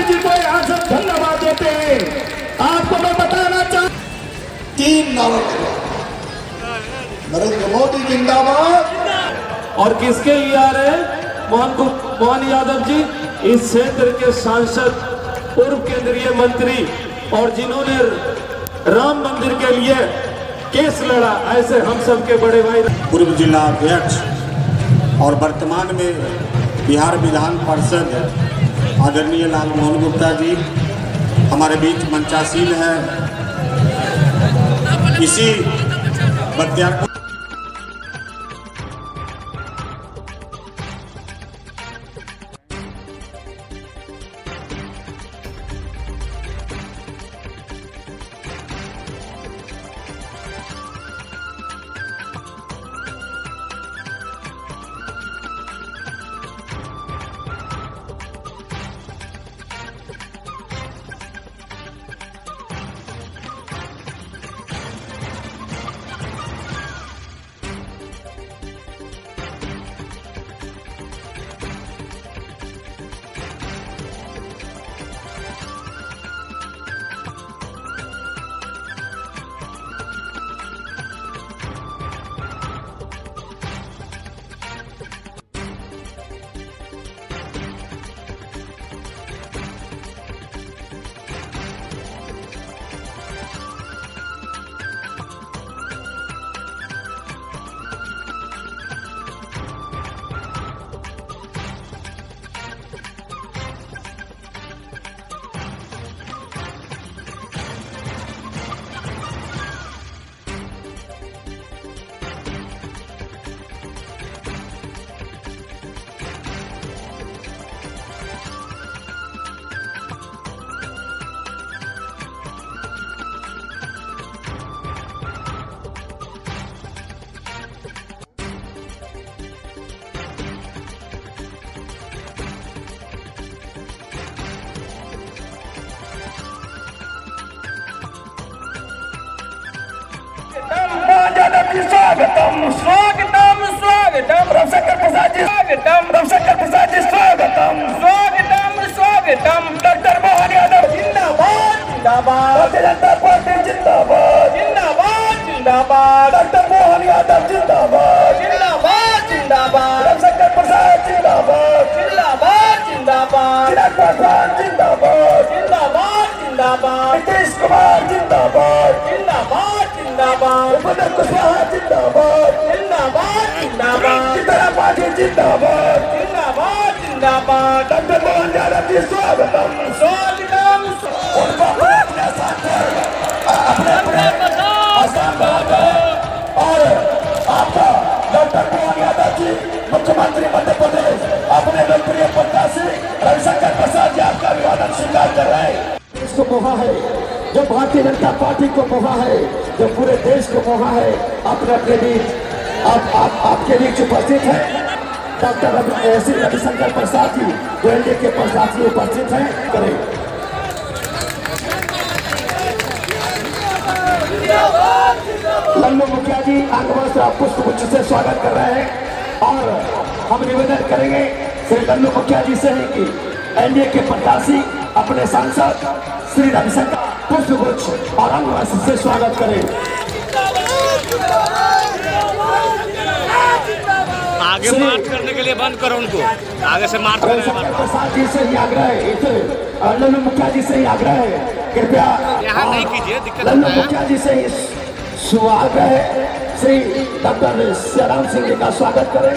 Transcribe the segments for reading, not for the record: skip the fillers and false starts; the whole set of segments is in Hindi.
मोदी जी को यहाँ से धन्यवाद देते हैं। आपको मैं बताना चाहता 3 नवंबर नरेंद्र मोदी जिंदाबाद। और किसके लिए आ रहे हैं? मोहन यादव जी, इस क्षेत्र के सांसद, पूर्व केंद्रीय मंत्री और जिन्होंने राम मंदिर के लिए केस लड़ा, ऐसे हम सब के बड़े भाई। पूर्व जिला अध्यक्ष और वर्तमान में बिहार विधान परिषद आदरणीय लालमोहन गुप्ता जी हमारे बीच मंचासीन है। इसी बख्तियारपुर स्वागतम स्वागतम स्वागतम रविशंकर प्रसाद जी स्वागतम रविशंकर प्रसाद जी स्वागतम स्वागतम स्वागतम डॉक्टर मोहन यादव जिंदाबाद जिंदाबाद भारतीय जनता पार्टी जिंदाबाद जिंदाबाद जिंदाबाद डॉक्टर मोहन यादव जिंदाबाद जिंदाबाद जिंदाबाद रविशंकर प्रसाद जिंदाबाद जिंदाबाद जिंदाबाद चिराग पासवान जिंदाबाद जिंदाबाद जिंदाबाद नीतीश कुमार जिंदाबाद जिंदाबाद जिंदाबाद उपेंद्र कुशवाहा जिंदाबाद जिंदाबाद जिंदाबाद सीताराम पाटिल जिंदाबाद जिंदाबाद जिंदाबाद डॉक्टर मोहन यादव जी स्वागतम स्वागतम अपने आसान बनाते और आपका डॉक्टर मोहन यादव जी मुख्यमंत्री मध्य प्रदेश अपने लोकप्रिय प्रत्याशी रविशंकर प्रसाद जी आपका अभिवादन स्वीकार कर रहे हैं। इसको मोहा है जो भारतीय जनता पार्टी को मोहा है, जो पूरे देश को मोहा है, अपने अपने बीच आपके बीच उपस्थित है डॉक्टर श्री रविशंकर प्रसाद जी जो एनडीए के प्रत्याशी उपस्थित हैं। करें लल्लू मुखिया जी आंगवस्त्र पुष्पगुच्छ से स्वागत कर रहे हैं और हम निवेदन करेंगे श्री लल्लू मुखिया जी से कि एनडीए के प्रत्याशी अपने सांसद श्री रविशंकर पुष्पगुच्छ और अंगवस्त्र से स्वागत करें। आगे मार्च करने के लिए बंद करो उनको, आगे से मार्च रविशंकर प्रसाद जी से ही आग्रह है, लल्लू मुखिया जी से ही आग्रह है, कृपया यहाँ नहीं कीजिए, दिक्कत लल्लू मुखिया जी से स्वागत है। श्री डॉक्टर श्याम सिंह जी का स्वागत करें।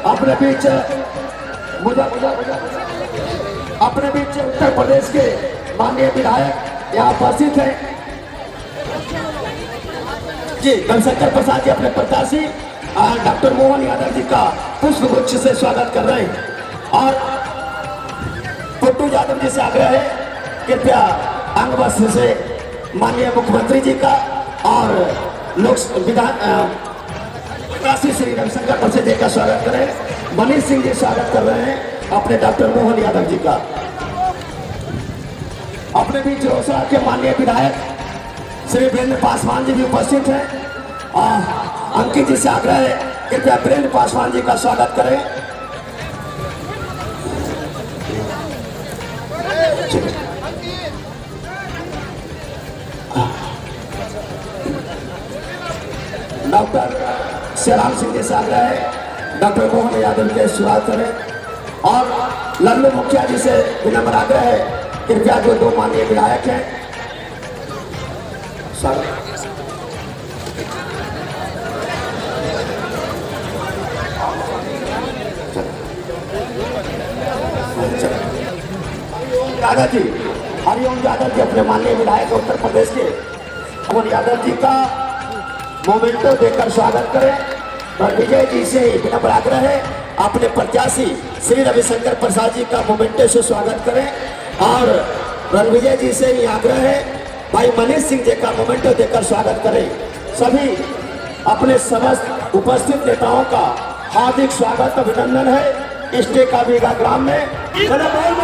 अपने बीच अपने बीच उत्तर प्रदेश के माननीय विधायक यहाँ उपस्थित हैं जी रविशंकर प्रसाद जी अपने प्रत्याशी डॉक्टर मोहन यादव जी का पुष्पगुच्छ से स्वागत कर रहे हैं और पुट्टू यादव जी से आग्रह है कृपया अंगवस्त्र से माननीय मुख्यमंत्री जी का और लोक विधान प्रत्याशी श्री रविशंकर प्रसाद जी का स्वागत करें। मनीष सिंह जी स्वागत कर रहे हैं अपने डॉक्टर मोहन यादव जी का। अपने बीच रोसड़ा के माननीय विधायक श्री वीरेंद्र पासवान जी भी उपस्थित हैं और अंकित जी से आग्रह है कृपया वीरेंद्र पासवान जी का स्वागत करें। डॉक्टर श्रीराम सिंह जी से आग्रह है डॉक्टर मोहन यादव के शुरुआत करें और लल्लू मुखिया जी से विनम्र आग्रह है कृपया जो दो माननीय विधायक हैं सर यादव जी हरिओम यादव जी अपने माननीय विधायक उत्तर प्रदेश के मोहन यादव जी का मोमेंटो देकर स्वागत करें और विजय जी से विनम्र आग्रह है अपने प्रत्याशी श्री रविशंकर प्रसाद जी का मोमेंटो से स्वागत करें और रणविजय जी से ही आग्रह है भाई मनीष सिंह जी का मोमेंटो देकर स्वागत करें। सभी अपने समस्त उपस्थित नेताओं का हार्दिक स्वागत अभिनंदन है इस टेका बीघा ग्राम में। धन्यवाद।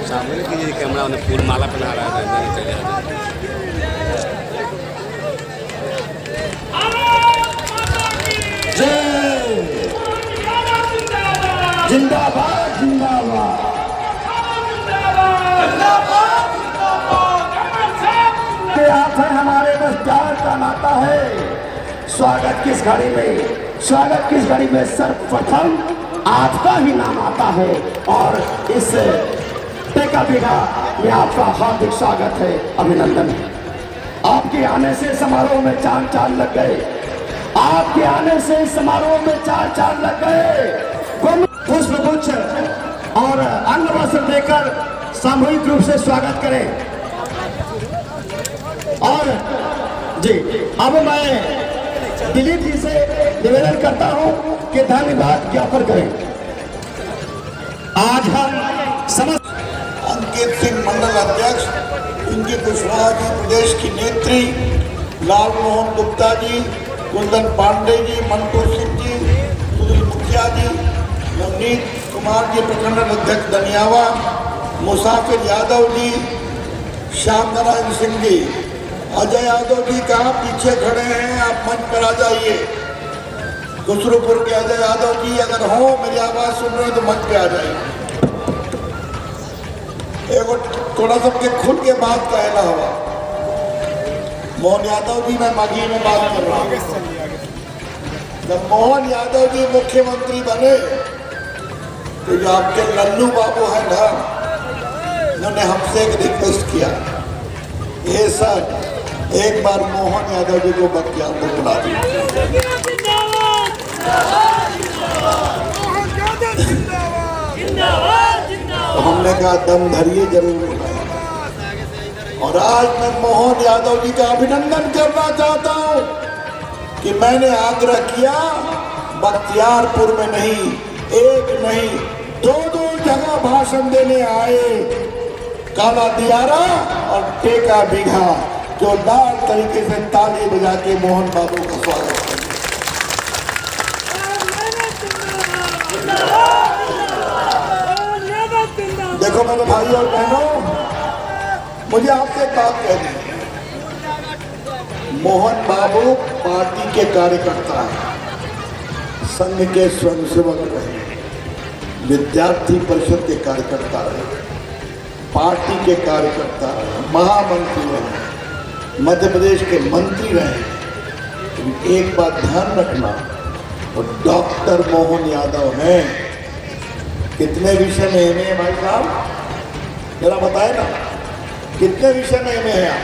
सामने कीजिए कैमरा उन्हें फूल माला पहना रहा है चले जिंदाबाद जिंदाबाद आप है हमारे बस प्यार का नाता है। स्वागत किस घड़ी में सर्वप्रथम आपका ही नाम आता है और इस टेका बीघा में आपका हार्दिक स्वागत है अभिनंदन है। आपके आने से समारोह में चार चांद लग गए आपके आने से समारोह में चार चांद लग गए। पुष्पगुच्छ और अन्न वस्त्र देकर सामूहिक रूप से स्वागत करें और जी अब मैं दिलीप जी से निवेदन करता हूं कि धन्यवाद ज्ञापन करें। आज हम समस्त अंकित सिंह मंडल अध्यक्ष इनकी कुशवाहा जी प्रदेश की नेत्री लाल मोहन गुप्ता जी कुंदन पांडे जी मंटू सिंह जी सुनील मुखिया जी नवनीत कुमार जी प्रखंड अध्यक्ष दनियावा मुसाफिर यादव जी श्याम नारायण सिंह जी अजय यादव जी कहाँ पीछे खड़े हैं आप मंच पर आ जाइए। खुसरूपुर के अजय यादव जी अगर हो मेरी आवाज सुन रहे हो तो मंच पे आ जाइए। एगो थोड़ा सबके खुल के बात कहना हुआ मोहन यादव जी मैं माघी में बात कर रहा हूँ। जब मोहन यादव जी मुख्यमंत्री बने तो जो आपके लल्लू बाबू है ना उन्होंने हमसे एक रिक्वेस्ट किया ये सर एक बार मोहन यादव जी को बख्तियारपुर बुला दीजिए। तो हमने कहा दम धरिए जरूर बुलाएंगे। और आज मैं मोहन यादव जी का अभिनंदन करना चाहता हूं कि मैंने आग्रह किया बख्तियारपुर में नहीं एक नहीं दो जगह भाषण देने आए काला दियारा और टेका बीघा जोरदार तरीके से ताली बजा के मोहन बाबू का स्वागत करें। देखो मेरे भाई और बहनों मुझे आपसे एक बात कहनी है। मोहन बाबू पार्टी के कार्यकर्ता हैं संघ के स्वयंसेवक रहे विद्यार्थी परिषद के कार्यकर्ता रहे पार्टी के कार्यकर्ता रहे महामंत्री रहे मध्य प्रदेश के मंत्री रहे। एक बात ध्यान रखना तो डॉक्टर मोहन यादव हैं। कितने विषय में एमए है भाई साहब जरा बताए ना कितने विषय में एमए है आप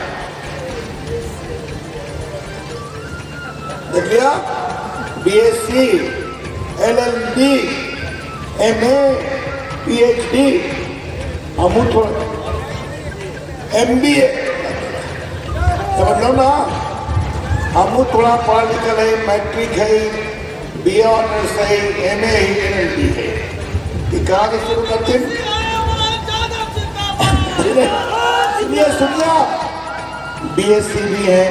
देख लिया बीएससी एलएलबी एमए पीएचडी हम थोड़ा एमबीए समझ लो ना हम थोड़ा पढ़ा लिखा है मैट्रिक है बीए ऑनर्स है एमए है एलएलबी है ये कहाँ से शुरू करते हैं सुनिए बीएससी भी है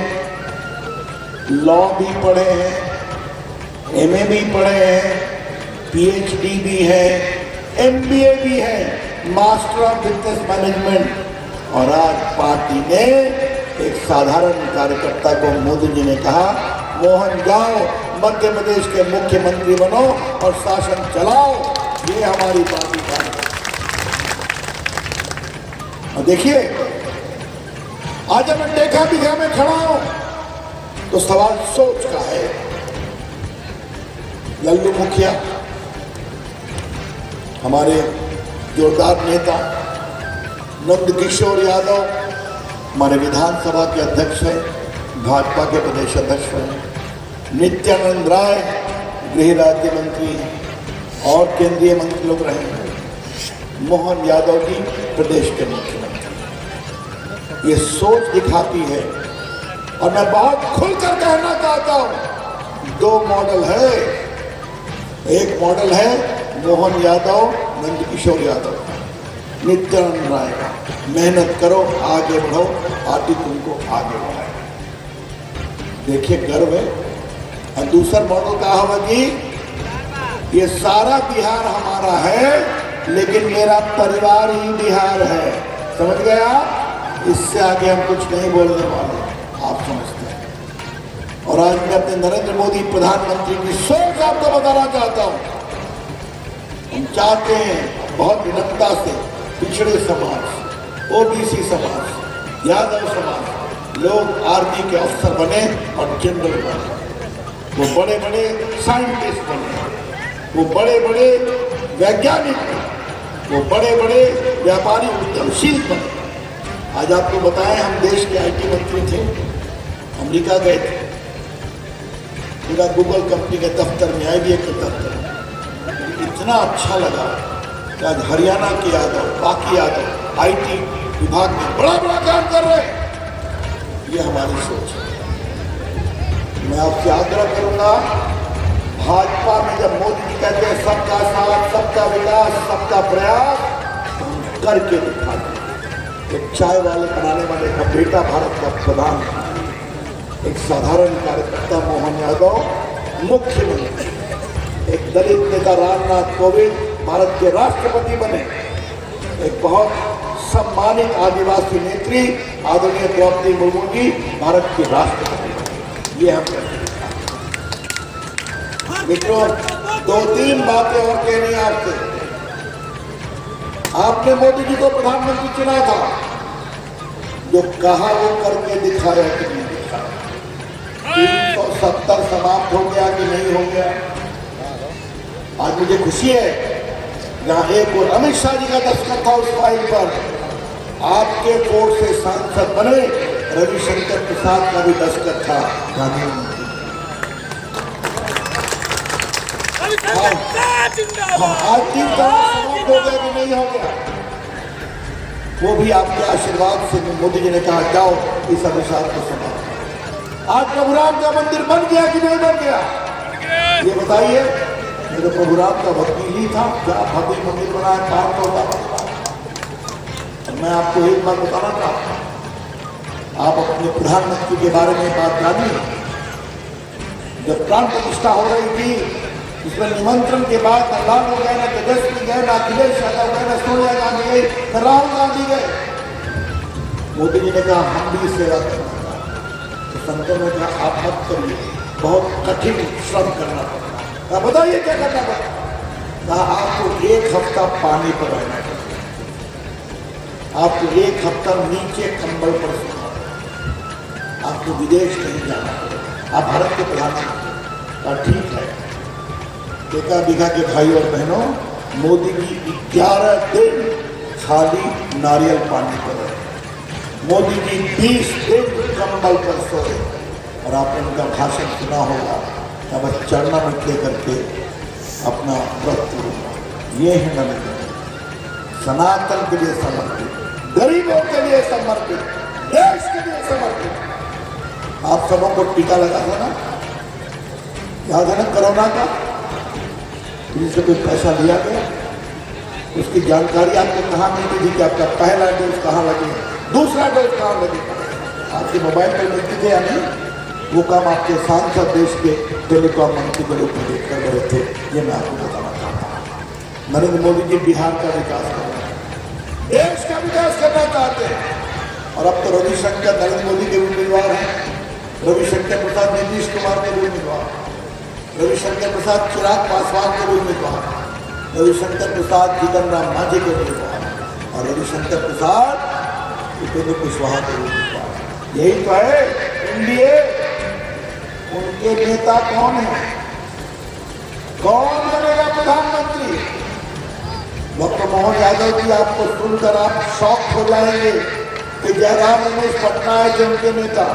लॉ भी पढ़े हैं एमए भी पढ़े हैं पीएचडी भी है एमबीए भी है मास्टर ऑफ बिजनेस मैनेजमेंट। और आज पार्टी ने एक साधारण कार्यकर्ता को मोदी जी ने कहा मोहन जाओ मध्य प्रदेश के मुख्यमंत्री बनो और शासन चलाओ। ये हमारी पार्टी का और देखिए, आज मैं देखा बिघा में खड़ा हूं तो सवाल सोच का है। लल्लू मुखिया हमारे जोरदार नेता, नंद किशोर यादव हमारे विधानसभा के अध्यक्ष हैं, भाजपा के प्रदेश अध्यक्ष हैं, नित्यानंद राय गृह राज्य मंत्री और केंद्रीय मंत्री लोग रहे हैं, मोहन यादव जी प्रदेश के मुख्यमंत्री। ये सोच दिखाती है। और मैं बहुत खुलकर कहना चाहता हूं, दो मॉडल है। एक मॉडल है मोहन यादव, नंद किशोर यादव, नित्यानंद राय। मेहनत करो, आगे बढ़ो, पार्टी तुमको आगे बढ़ाए। देखिए, गर्व है। और दूसरा मॉडल कहा हुआ जी, ये सारा बिहार हमारा है, लेकिन मेरा परिवार ही बिहार है। समझ गया? इससे आगे हम कुछ नहीं बोलने वाले, आप समझते हैं। और आज मैं अपने नरेंद्र मोदी प्रधानमंत्री की सोच आपको बताना चाहता हूं। हम चाहते हैं बहुत विनम्रता से पिछड़े समाज, ओबीसी समाज, यादव समाज लोग आर्मी के अफसर बने और जनरल बने, वो बड़े बड़े साइंटिस्ट बने, वो बड़े बड़े वैज्ञानिक बने, वो बड़े बड़े व्यापारी उद्यमशील बने। आज आपको बताएं, हम देश के आईटी मंत्री थे, अमेरिका गए थे, पूरा गूगल कंपनी के दफ्तर में, IBM के दफ्तर में इतना अच्छा लगा कि आज हरियाणा के यादव, बाकी यादव IT विभाग में बड़ा बड़ा काम कर रहे हैं। ये हमारी सोच है। मैं आपसे आग्रह करूंगा, भाजपा में जब मोदी जी कहते हैं सबका साथ, सबका विकास, सबका प्रयास, हम करके दिखाते। एक चाय वाले बनाने वाले का बेटा भारत का प्रधानमंत्री, एक साधारण कार्यकर्ता मोहन यादव मुख्यमंत्री, एक दलित नेता रामनाथ कोविंद भारत के राष्ट्रपति बने, एक बहुत सम्मानित आदिवासी नेत्री आदरणीय द्रौपदी मुर्मू जी भारत की राष्ट्रपति बने। ये हम करते। मित्रों, 2-3 बातें और कहनी है आपसे। आपने मोदी जी को प्रधानमंत्री चुना था, जो कहा वो करके दिखाया कि नहीं दिखाया। 370 समाप्त हो गया कि नहीं हो गया। आज मुझे खुशी है, जहां एक और अमित शाह जी का दस्तखत था उस फाइल पर, आपके कोर्ट से सांसद बने रविशंकर प्रसाद का भी दस्तखत था। गांधी आज 3 समाप्त हो गया कि नहीं हो गया, वो भी आपके आशीर्वाद से मोदी जी ने कहा जाओ इस अभिशाप को समाप्त। आज प्रभु राम का मंदिर बन गया कि नहीं बन गया, ये बताइए। मेरे प्रभु राम का वकील ही था, क्या भव्य मंदिर बनाया, 500 का। मैं आपको एक बात बताना चाहता हूं, आप अपने प्रधानमंत्री के बारे में बात जानिए। जब प्राण प्रतिष्ठा हो रही थी, उसमें निमंत्रण के बाद न लालू गए, न तेजस्वी गए, न अखिलेश यादव गए, न सोनिया गांधी गए, न राहुल गांधी गए। मोदी जी ने कहा हम भी सेवा करना। तो संतों ने कहा आप मत करिए, बहुत कठिन श्रम करना पड़ता। बताइए क्या करना पड़ता। कहा आपको 1 हफ्ता पानी पर रहना पड़ता, आपको 1 हफ्ता नीचे कंबल पर सोना, आपको विदेश नहीं जाना पड़ेगा, आप भारत के प्रधानमंत्री। कहा ठीक है। एका बिघा के भाई और बहनों, मोदी जी 11 दिन खाली नारियल पानी पर रहे, मोदी जी 20 दिन कंबल पर सोए। और आपने उनका भाषण सुना होगा, तब चरना में लेकर के अपना व्रत तोड़ा। ये है नरेंद्र मोदी, सनातन के लिए समर्पित, गरीबों के लिए समर्पित, देश के लिए समर्पित। आप सबों को टीका लगा था ना, याद है ना, कोरोना का, जिससे कोई पैसा लिया गया, उसकी जानकारी आपको कहाँ मिलती थी कि आपका पहला डोज कहाँ लगे, दूसरा डोज कहाँ लगे, आपके मोबाइल पर मिलती थी या नहीं। वो काम आपके सांसद देश के टेलीकॉम मंत्री के रूप में देखकर रहे थे। ये मैं आपको बताना चाहता हूँ। नरेंद्र मोदी जी बिहार का विकास कर रहे हैं, देश का विकास करना चाहते हैं। और अब तो रविशंकर नरेंद्र मोदी के उम्मीदवार हैं, रविशंकर प्रसाद नीतीश कुमार के भी उम्मीदवार, रविशंकर प्रसाद चिराग पासवान के भी उम्मीदवार, रविशंकर प्रसाद जीतन राम मांझी के उम्मीदवार, और रविशंकर प्रसाद उपेंद्र कुशवाहा को वोट दिलवाया। यही तो है एनडीए। उनके नेता कौन है? कौन बनेगा प्रधानमंत्री? डॉक्टर मोहन यादव जी, आपको सुनकर आप शॉक हो जाएंगे कि जयराम रमेश पटनायक जो उनके नेता,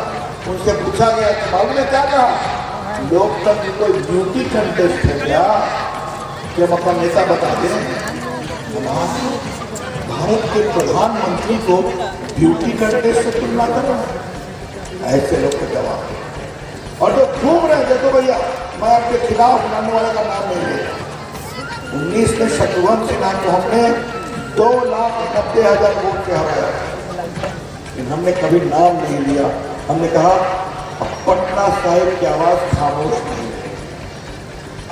उनसे पूछा गया तो बाबू ने क्या कहा? लोकतंत्र कोई ब्यूटी कंटेस्ट है क्या कि हम अपना नेता बता दें? भारत के प्रधानमंत्री को ब्यूटी कंटेस्ट से तुलना कर रहे हैं? ऐसे लोग को जवाब दे। और जो घूम रहे हैं, देखो भैया, मैं आपके खिलाफ लड़ने वाले का नाम नहीं लेगा। 19 में शत्रुघ्न सिन्हा को हमने 2,90,000 वोट से हराया, लेकिन हमने कभी नाम नहीं लिया। हमने कहा पटना साहिब की आवाज खामोश नहीं है।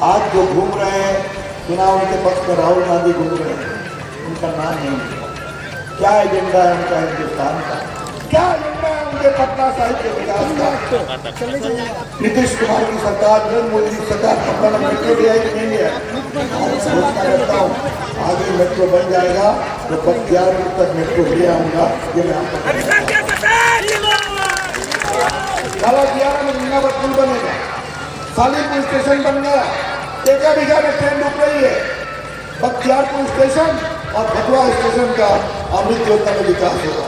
आज जो घूम रहे हैं, सुना उनके पक्ष में राहुल गांधी घूम रहे हैं, उनका नाम नहीं लिया। क्या एजेंडा है उनका हिंदुस्तान का? क्या एजेंडा है उनके पटना साहिब के विकास का? नीतीश कुमार की सरकार, नरेंद्र मोदी की सरकार पटना में मेट्रो लिया कि नहीं लिया? घोषणा करता हूँ, आगे मेट्रो बन जाएगा तो 11 तक मेट्रो ले आऊंगा। ये मैं आपको साला 11 में मीनाबाद पुल बनेगा, सालीपुर स्टेशन बन गया, टेका बिघा में ट्रेन रुक रही है, बख्तियारपुर स्टेशन और भदवा स्टेशन का अमृत योजना में विकास होगा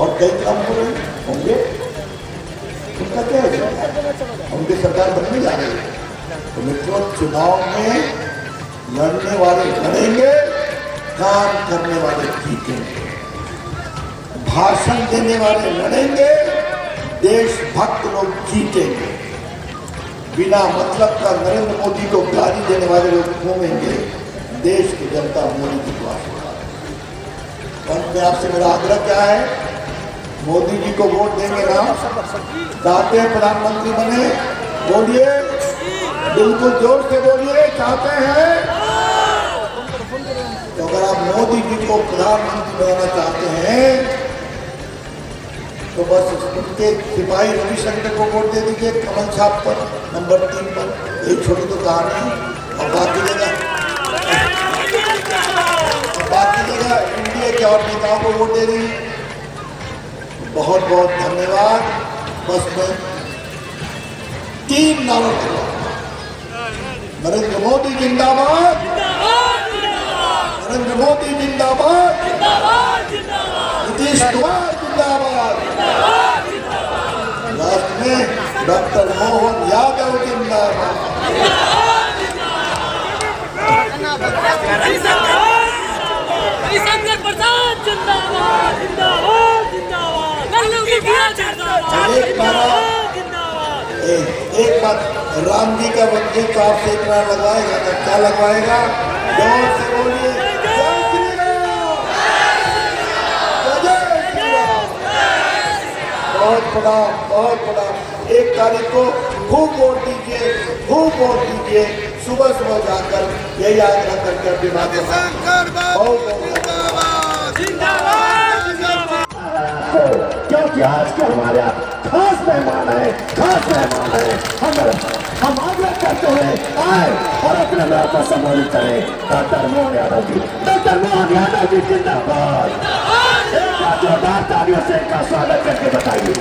और कई काम हो रहे होंगे। उनका क्या है? उनकी सरकार बनने जा रही है तो मित्रों, चुनाव में लड़ने वाले लड़ेंगे, काम करने वाले जीतेंगे, भाषण देने वाले लड़ेंगे, देशभक्त लोग जीतेंगे। बिना मतलब का नरेंद्र मोदी को गाली देने वाले लोग घूमेंगे, देश की जनता मोदी की दुआ से। अंत में आपसे मेरा आग्रह क्या है? मोदी जी को वोट देंगे ना? चाहते हैं प्रधानमंत्री बने? बोलिए, बिल्कुल जोर से बोलिए, चाहते हैं? तो अगर आप मोदी जी को प्रधानमंत्री बनाना चाहते हैं तो बस उनके सिपाही रविशंकर को वोट दे दीजिए कमल छाप पर, नंबर 3 पर। एक छोटी तो कहानी, और बाकी जगह एनडीए के और नेताओं को वोट दे दीजिए। बहुत बहुत धन्यवाद। बस मैं 3 नारों के नरेंद्र मोदी जिंदाबाद, नरेंद्र मोदी जिंदाबाद, नीतीश कुमार जिंदाबाद, लास्ट में डॉक्टर मोहन यादव जिंदाबाद। एक बात, राम जी का वंदे तो आपसे इतना लगवाएगा तो क्या लगवाएगा? जोर से बोलिए, जय श्री राम, जय श्री राम। बहुत बड़ा 1 तारीख को खूब वोट दीजिए, खूब वोट दीजिए। सुबह सुबह जाकर यही आग्रह करके अपनी बातें क्योंकि आज के हमारे खास मेहमान है, हम आग्रह करते हुए आए और अपने नाम को सम्मानित करें डॉक्टर मोहन यादव जी। डॉक्टर मोहन यादव जी जिंदाबाद। एक बार जोरदार तालियों से इनका स्वागत करके बताइए।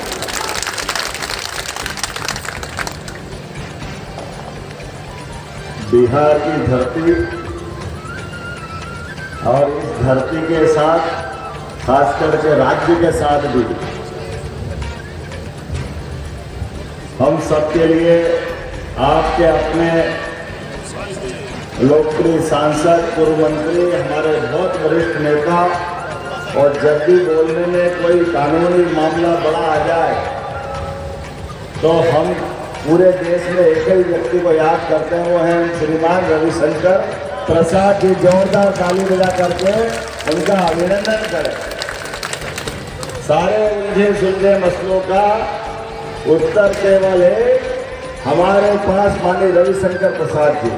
बिहार की धरती और इस धरती के साथ, खास करके राज्य के साथ भी हम सबके लिए आपके अपने लोकप्रिय सांसद, पूर्व मंत्री, हमारे बहुत वरिष्ठ नेता, और जब भी बोलने में कोई कानूनी मामला बड़ा आ जाए तो हम पूरे देश में एक ही व्यक्ति को याद करते हैं, वो हैं श्रीमान रविशंकर प्रसाद जी। जोरदार ताली बजा करके उनका अभिनंदन करें। सारे उलझे सुलझे मसलों का उत्तर केवल है हमारे पास माननीय रविशंकर प्रसाद जी।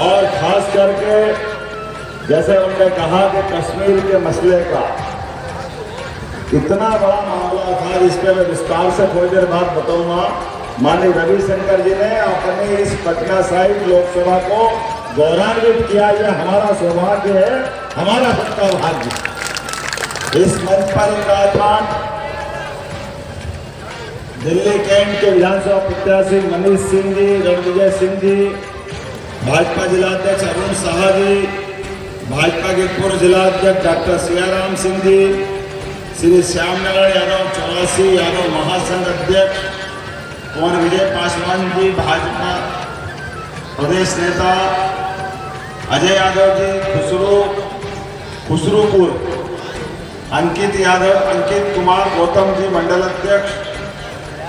और खास करके जैसे उन्होंने कहा कि कश्मीर के मसले का इतना बड़ा मामला था, इस पर मैं विस्तार से थोड़ी देर बाद बताऊंगा। माननीय रविशंकर जी ने अपने इस पटना साहिब लोकसभा को गौरवान्वित किया। यह हमारा सौभाग्य है, हमारा सबका भाग्य। इस मंच पर विराजमान दिल्ली कैंट के विधानसभा प्रत्याशी मनीष सिंह जी, रणविजय सिंह जी, भाजपा जिलाध्यक्ष अरुण साहा जी, भाजपा के पूर्व जिलाध्यक्ष डॉक्टर सियाराम सिंह जी, श्री श्याम नारायण यादव 84 यादव महासंघ अध्यक्ष, कुंवर विजय पासवान जी, भाजपा प्रदेश नेता अजय यादव जी, खुसरूपुर, अंकित यादव, अंकित कुमार गौतम जी मंडल अध्यक्ष,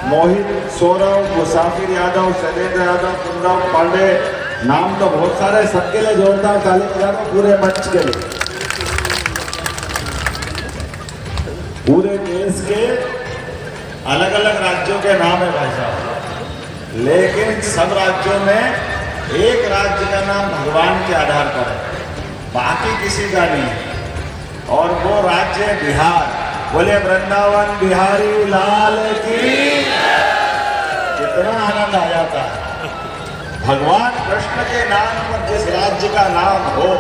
मोहित सौरभ, मुसाफिर यादव, शैलेंद्र यादव, कुंदन पांडे, नाम तो बहुत सारे, सबके लिए जोरदार ताली बजा दो पूरे मंच के लिए। पूरे देश के अलग अलग राज्यों के नाम है भाई साहब, लेकिन सब राज्यों में एक राज्य का नाम भगवान के आधार पर है, बाकी किसी का नहीं है, और वो राज्य है बिहार। बोले वृंदावन बिहारी लाल की। कितना आनंद आ जाता है भगवान कृष्ण के नाम पर जिस राज्य का नाम हो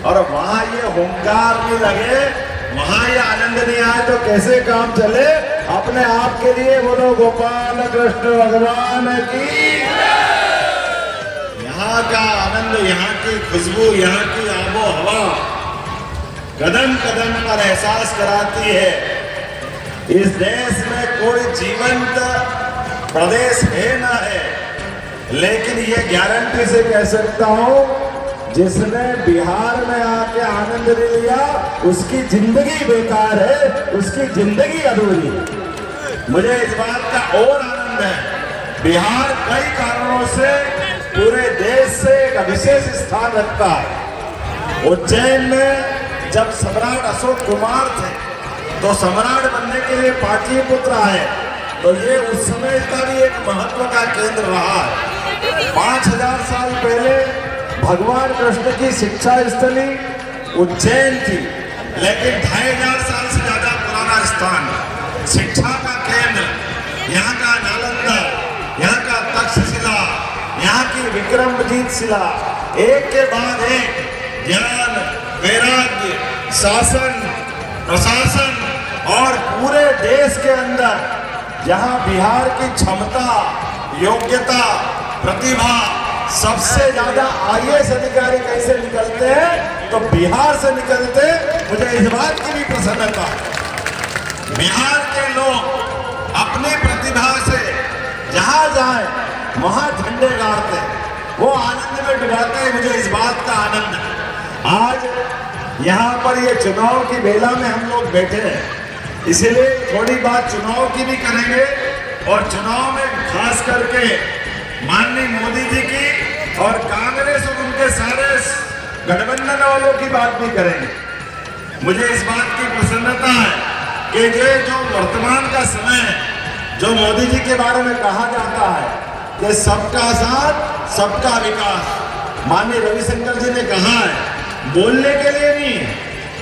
और वहां ये हुंकार नहीं लगे, वहां ये आनंद नहीं आए तो कैसे काम चले। अपने आप के लिए बोलो गोपाल कृष्ण भगवान की। यहाँ का आनंद, यहाँ की खुशबू, यहाँ की आबो हवा कदम कदम पर एहसास कराती है। इस देश में कोई जीवंत प्रदेश है ना है, लेकिन ये गारंटी से कह सकता हूं, जिसने बिहार में आके आनंद ले लिया उसकी जिंदगी बेकार है, उसकी जिंदगी अधूरी है। मुझे इस बात का और आनंद है, बिहार कई कारणों से पूरे देश से एक विशेष स्थान रखता है। उज्जैन में जब सम्राट अशोक कुमार थे तो सम्राट बनने के लिए पाटलिपुत्र आए, तो ये उस समय का भी एक महत्व का केंद्र रहा है। 5000 साल पहले भगवान कृष्ण की शिक्षा स्थली उज्जैन थी, लेकिन 2500 साल से ज्यादा पुराना स्थान, शिक्षा का केंद्र, यहाँ का नालंदा, यहाँ का तक्षशिला, यहाँ की विक्रमजीत शिला, एक के बाद एक ज्ञान, वैराग्य, शासन, प्रशासन और पूरे देश के अंदर जहां बिहार की क्षमता, योग्यता, प्रतिभा, सबसे ज्यादा IAS अधिकारी कैसे निकलते हैं तो बिहार से निकलते। मुझे इस बात की भी प्रसन्नता है, बिहार के लोग अपनी प्रतिभा से जहां जाए वहां झंडे गाड़ते, वो आनंद में डुबाते हैं। मुझे इस बात का आनंद है। आज यहाँ पर ये चुनाव की बेला में हम लोग बैठे हैं, इसलिए थोड़ी बात चुनाव की भी करेंगे और चुनाव में खास करके माननीय मोदी जी की और कांग्रेस और उनके सारे गठबंधन वालों की बात भी करेंगे। मुझे इस बात की प्रसन्नता है कि ये जो वर्तमान का समय है, जो मोदी जी के बारे में कहा जाता है कि सबका साथ सबका विकास, माननीय रविशंकर जी ने कहा है, बोलने के लिए नहीं,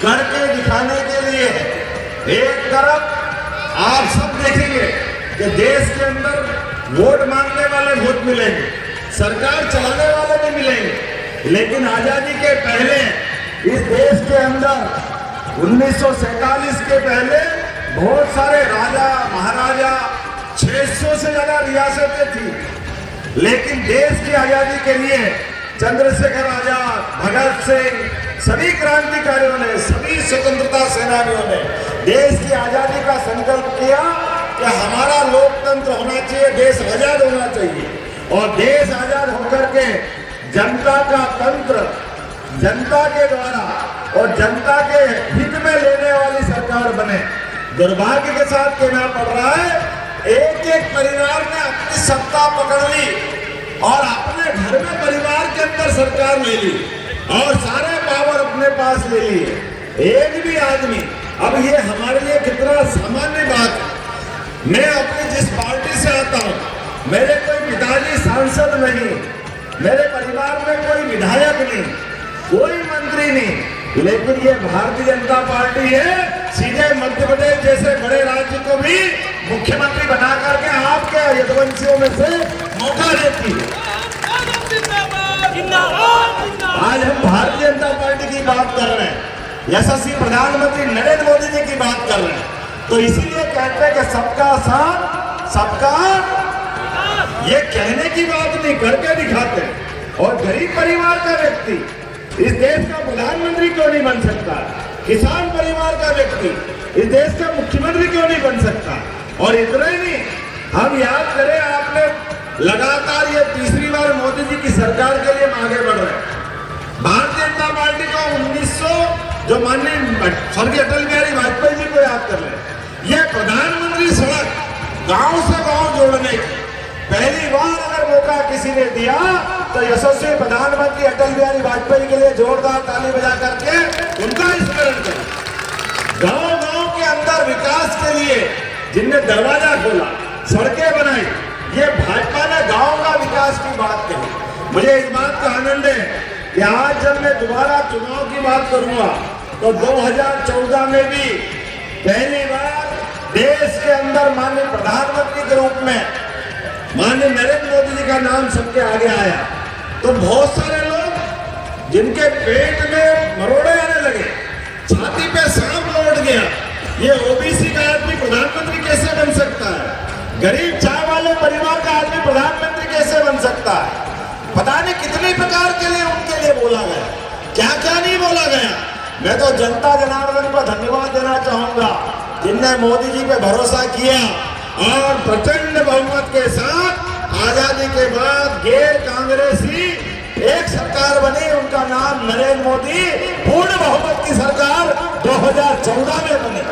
करके दिखाने के लिए। एक तरफ आप सब देखेंगे कि देश के अंदर वोट मांगने वाले वोट मिलेंगे, सरकार चलाने वाले भी मिलेंगे, लेकिन आजादी के पहले इस देश के अंदर 1947 के पहले बहुत सारे राजा महाराजा, 600 से ज्यादा रियासतें थी, लेकिन देश की आजादी के लिए चंद्रशेखर आजाद, भगत सिंह, सभी क्रांतिकारियों ने, सभी स्वतंत्रता सेनानियों ने देश की आजादी का संकल्प किया कि हमारा लोकतंत्र होना चाहिए, देश आजाद होना चाहिए, और देश आजाद होकर के जनता का तंत्र, जनता के द्वारा और जनता के हित में लेने वाली सरकार बने। दुर्भाग्य के साथ कहना पड़ रहा है, एक एक परिवार ने अपनी सत्ता पकड़ ली और अपने घर में परिवार के अंदर सरकार ले ली और सारे पावर अपने पास ले लिए। एक भी आदमी, अब ये हमारे लिए कितना सामान्य बात है। मैं अपनी जिस पार्टी से आता हूँ, मेरे कोई पिताजी सांसद नहीं, मेरे परिवार में कोई विधायक नहीं, कोई मंत्री नहीं, लेकिन ये भारतीय जनता पार्टी है, सीधे मध्य प्रदेश जैसे बड़े राज्य को भी मुख्यमंत्री बना करके आपके यदुवंशियों में से मौका देती है। आज हम भारतीय जनता पार्टी की बात कर रहे हैं, यशस्वी प्रधानमंत्री नरेंद्र मोदी जी की बात कर रहे हैं। तो इसीलिए कहते हैं कि सबका साथ सबका, ये कहने की बात नहीं, करके दिखाते हैं। और गरीब परिवार का व्यक्ति इस देश का प्रधानमंत्री क्यों नहीं बन सकता? किसान परिवार का व्यक्ति इस देश का मुख्यमंत्री क्यों नहीं बन सकता? और इतना ही नहीं, हम याद करें, आपने लगातार ये तीसरी बार मोदी जी की सरकार के लिए हम आगे बढ़ रहे हैं। भारतीय जनता पार्टी को 1900 जो माननीय स्वर्गीय अटल बिहारी वाजपेयी जी को याद कर ले, ये प्रधानमंत्री सड़क गांव से गांव जोड़ने की पहली बार अगर मौका किसी ने दिया तो यशस्वी प्रधानमंत्री अटल बिहारी वाजपेयी के लिए जोरदार ताली बजा करके उनका स्मरण करें। गांव गांव के अंदर विकास के लिए जिनने दरवाजा खोला, सड़कें बनाई, ये भाजपा ने गांव का विकास की बात कही। मुझे इस बात का आनंद है कि आज जब मैं दोबारा चुनाव की बात करूंगा तो 2014 में भी पहली बार देश के अंदर माननीय प्रधानमंत्री के रूप में माननीय नरेंद्र मोदी जी का नाम सबके आगे आया। तो बहुत सारे लोग जिनके पेट में मरोड़े आने लगे, छाती पे सांप लौट गया, ये ओबीसी का आदमी प्रधानमंत्री कैसे बन सकता है? गरीब चाय वाले परिवार का आदमी प्रधानमंत्री कैसे बन सकता है? पता नहीं कितने प्रकार के लिए उनके लिए बोला गया, क्या क्या नहीं बोला गया। मैं तो जनता जनार्दन को धन्यवाद देना चाहूंगा जिनने मोदी जी पे भरोसा किया और प्रचंड बहुमत के साथ आजादी के बाद गैर कांग्रेसी एक सरकार बनी, उनका नाम नरेंद्र मोदी, पूर्ण बहुमत की सरकार 2014 में बनी।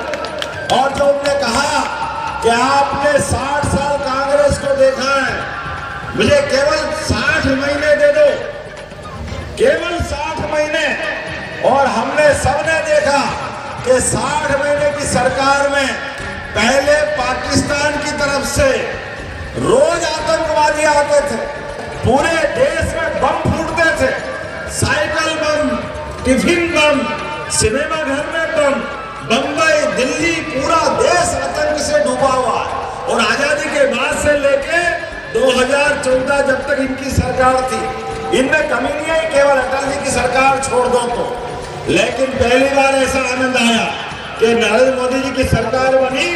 और जो उन्होंने कहा कि आपने 60 साल कांग्रेस को देखा है, मुझे केवल 60 महीने दे दो, केवल 60 महीने। और हमने सबने देखा कि 60 महीने की सरकार में पहले पाकिस्तान की तरफ से रोज आतंकवादी आते थे, पूरे देश में बम फूटते थे, साइकिल बम, टिफिन बम, सिनेमा घर में बम, बंबई, दिल्ली, पूरा देश आतंक से डूबा हुआ। और आजादी के बाद से लेके 2014 जब तक इनकी सरकार थी, इनमें कमी नहीं आई, केवल अटल जी की सरकार छोड़ दो तो। लेकिन पहली बार ऐसा आनंद आया कि नरेंद्र मोदी जी की सरकार बनी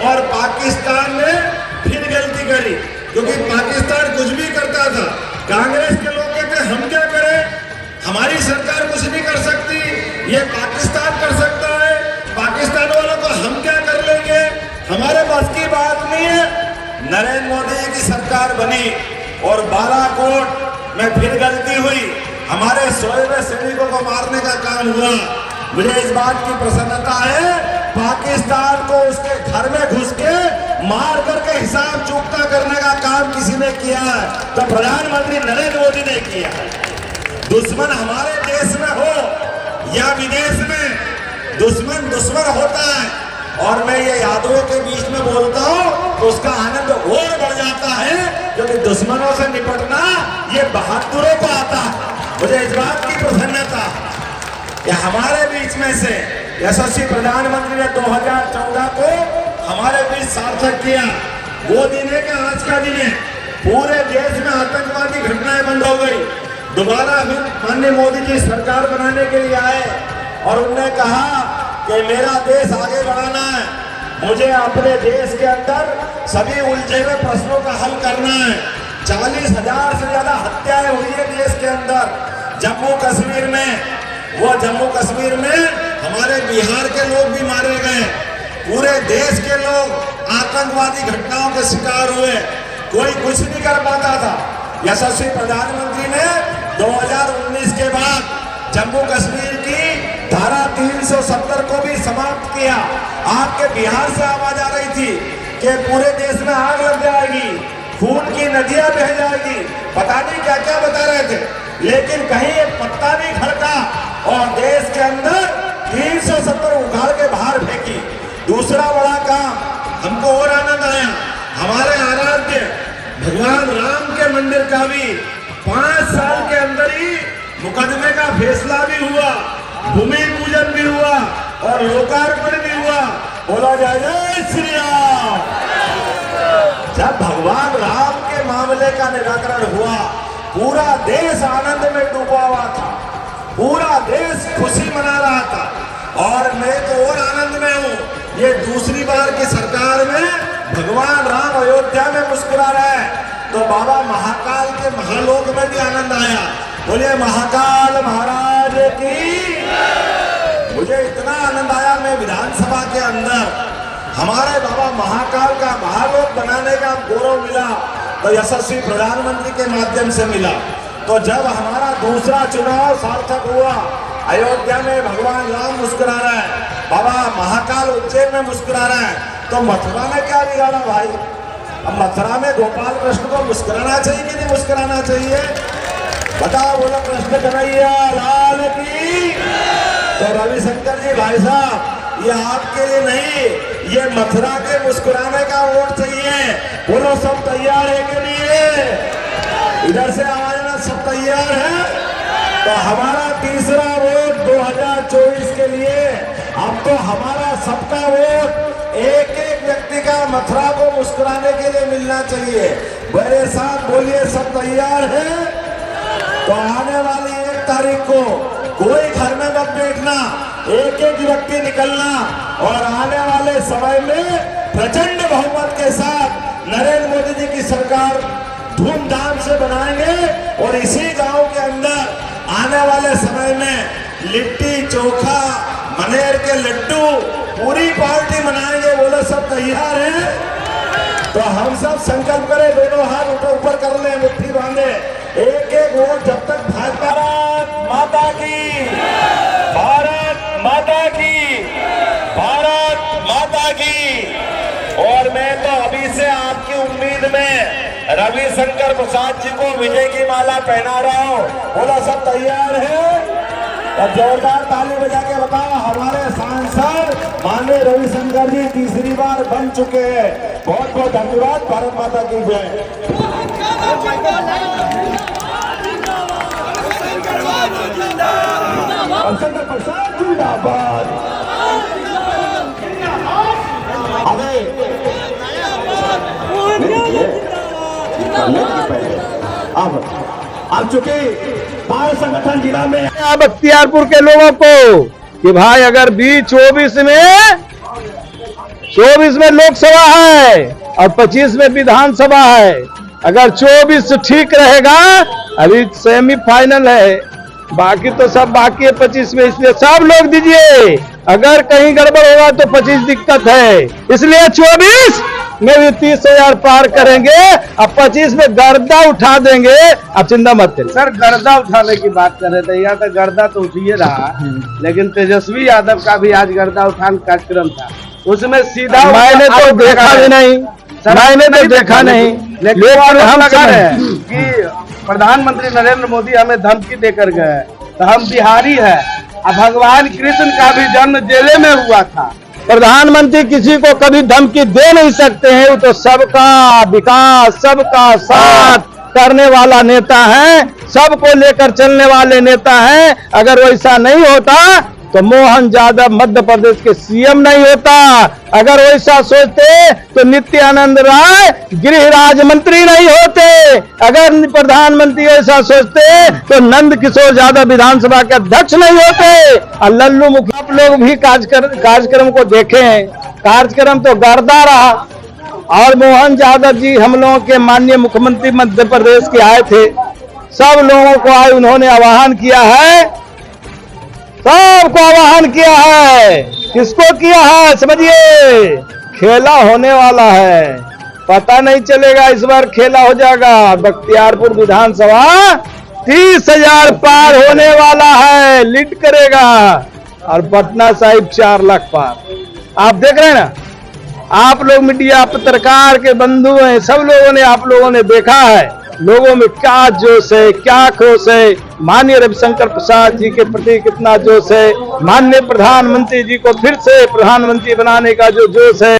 और पाकिस्तान ने फिर गलती करी, क्योंकि पाकिस्तान कुछ भी करता था, कांग्रेस के लोग कहते हम क्या करें, हमारी सरकार कुछ नहीं कर सकती, ये पाकिस्तान कर सकता है, पाकिस्तान वालों को हम क्या कर लेंगे, हमारे बस की बात नहीं है। नरेंद्र मोदी जी की सरकार बनी और बालाकोट में फिर गलती हुई, हमारे सोए हुए सैनिकों को मारने का काम हुआ। मुझे इस बात की प्रसन्नता है, पाकिस्तान को उसके घर में घुस के मार करके हिसाब चुकता करने का काम किसी ने किया है तो प्रधानमंत्री नरेंद्र मोदी ने किया है। दुश्मन हमारे देश में हो या विदेश में, दुश्मन दुश्मन होता है। और मैं ये यादवों के बीच में बोलता हूँ तो उसका आनंद और बढ़ जाता है, क्योंकि दुश्मनों से निपटना ये बहादुरों को आता है। मुझे इस बात की प्रसन्नता कि हमारे बीच में से यशस्वी प्रधानमंत्री ने 2014 को हमारे बीच सार्थक किया। वो दिन है कि आज का दिन है, पूरे देश में आतंकवादी घटनाएं बंद हो गई। दोबारा फिर माननीय मोदी जी सरकार बनाने के लिए आए और उन्होंने कहा कि मेरा देश आगे बढ़ाना है, मुझे अपने देश के अंदर सभी उलझे हुए प्रश्नों का हल करना है। 40,000 से ज्यादा हत्याएं हुई है देश के अंदर, जम्मू कश्मीर में, वो जम्मू कश्मीर में हमारे बिहार के लोग भी मारे गए, पूरे देश के लोग आतंकवादी घटनाओं के शिकार हुए, कोई कुछ नहीं कर पाता था। यशस्वी प्रधानमंत्री ने 2019 के बाद जम्मू कश्मीर की धारा 370 को भी समाप्त किया। आपके बिहार से आवाज आ रही थी कि पूरे देश में आग लग जाएगी, खून की नदियां बह जाएगी, पता नहीं क्या क्या बता रहे थे, लेकिन कहीं एक पत्ता नहीं खड़का और देश के अंदर 370 उखाड़ के बाहर फेंकी। दूसरा बड़ा काम हमको और आनंद आया, हमारे आराध्य भगवान राम के मंदिर का भी 5 साल के अंदर ही मुकदमे का फैसला भी हुआ, भूमि पूजन भी हुआ और लोकार्पण भी हुआ। बोला जाए जय श्री राम। जब भगवान राम के मामले का निराकरण हुआ, पूरा देश आनंद में डूबा हुआ था, पूरा देश खुशी मना रहा था। ये दूसरी बार की सरकार में भगवान राम अयोध्या में मुस्कुरा रहे हैं, तो बाबा महाकाल के महालोक में भी आनंद आया। बोलिए महाकाल महाराज की। मुझे इतना आनंद आया, मैं विधानसभा के अंदर हमारे बाबा महाकाल का महालोक बनाने का गौरव मिला तो यशस्वी प्रधानमंत्री के माध्यम से मिला। तो जब हमारा दूसरा चुनाव सार्थक हुआ, अयोध्या में भगवान राम मुस्कुरा रहे हैं, बाबा महाकाल उज्जैन में मुस्कुरा रहे हैं, तो मथुरा में क्या बिगाड़ा भाई? अब मथुरा में गोपाल कृष्ण को मुस्कुराना चाहिए कि नहीं मुस्कुराना चाहिए? बताओ, बोलो कृष्ण कन्हैया लाल की। तो रविशंकर जी भाई साहब, ये आपके लिए नहीं, ये मथुरा के मुस्कुराने का वोट चाहिए। बोलो सब तैयार है के लिए? इधर से आवाज ना, सब तैयार है? तो हमारा तीसरा वोट 2024 के लिए, अब तो हमारा सबका वोट एक एक व्यक्ति का मथुरा को मुस्कुराने के लिए मिलना चाहिए। मेरे साथ बोलिए, सब तैयार है? तो आने वाली 1 तारीख को कोई घर में मत बैठना, एक एक व्यक्ति निकलना और आने वाले समय में प्रचंड बहुमत के साथ नरेंद्र मोदी जी की सरकार धूमधाम से बनाएंगे। और इसी गांव के अंदर आने वाले समय में लिट्टी चोखा मनेर के लड्डू पूरी पार्टी मनाएंगे। बोलो सब तैयार हैं? तो हम सब संकल्प करें, दोनों हाथ ऊपर कर ले, मुट्ठी बांधे, एक एक वोट जब तक भाजपा। भारत माता की, भारत माता की, भारत माता की। और मैं तो अभी से आपकी उम्मीद में रविशंकर प्रसाद जी को विजय की माला पहना रहा हूँ। बोला सब तैयार है? तो जोरदार ताली बजा के बताओ, हमारे सांसद माननीय रविशंकर जी तीसरी बार बन चुके हैं। बहुत बहुत धन्यवाद। भारत माता की जय। रविशंकर प्रसाद जिंदाबाद। अब चुके बाल संगठन जिला में बख्तियारपुर के लोगों को कि भाई अगर 24 में लोकसभा है और 25 में विधानसभा है, अगर 24 ठीक रहेगा, अभी सेमीफाइनल है, बाकी तो सब बाकी है 25 में, इसलिए सब लोग दीजिए। अगर कहीं गड़बड़ होगा तो 25 दिक्कत है, इसलिए 24 में भी 30,000 पार करेंगे, अब 25 में गर्दा उठा देंगे। अब चिंता मत करिए। सर, गर्दा उठाने की बात कर रहे थे, यहाँ तक गर्दा तो उठिए रहा, लेकिन तेजस्वी यादव का भी आज गर्दा उठान कार्यक्रम था, उसमें सीधा मैंने तो देखा भी नहीं, मैंने तो देखा नहीं, लेकिन हम लगा रहे हैं कि प्रधानमंत्री नरेंद्र मोदी हमें धमकी देकर गए, तो हम बिहारी है। अब भगवान कृष्ण का भी जन्म जेल में हुआ था। प्रधानमंत्री किसी को कभी धमकी दे नहीं सकते हैं, वो तो सबका विकास, सबका साथ करने वाला नेता है, सबको लेकर चलने वाले नेता हैं। अगर वैसा नहीं होता तो मोहन यादव मध्य प्रदेश के सीएम नहीं होता। अगर वैसा सोचते तो नित्यानंद राय गृह राज्य मंत्री नहीं होते। अगर प्रधानमंत्री ऐसा सोचते तो नंद किशोर यादव विधानसभा के अध्यक्ष नहीं होते। और लल्लू मुखिया, आप लोग भी कार्यक्रम को देखें, कार्यक्रम तो गर्दा रहा। और मोहन यादव जी हम लोगों के माननीय मुख्यमंत्री मध्य प्रदेश के आए थे, सब लोगों को आए, उन्होंने आह्वान किया है, सबको आह्वान किया है। किसको किया है समझिए? खेला होने वाला है, पता नहीं चलेगा, इस बार खेला हो जाएगा। बख्तियारपुर विधानसभा 30,000 पार होने वाला है, लीड करेगा। और पटना साहिब 4 लाख पार। आप देख रहे हैं ना, आप लोग मीडिया पत्रकार के बंधु हैं, सब लोगों ने, आप लोगों ने देखा है लोगों में क्या जोश है, क्या आक्रोश है। माननीय रविशंकर प्रसाद जी के प्रति कितना जोश है, माननीय प्रधानमंत्री जी को फिर से प्रधानमंत्री बनाने का जो जोश है।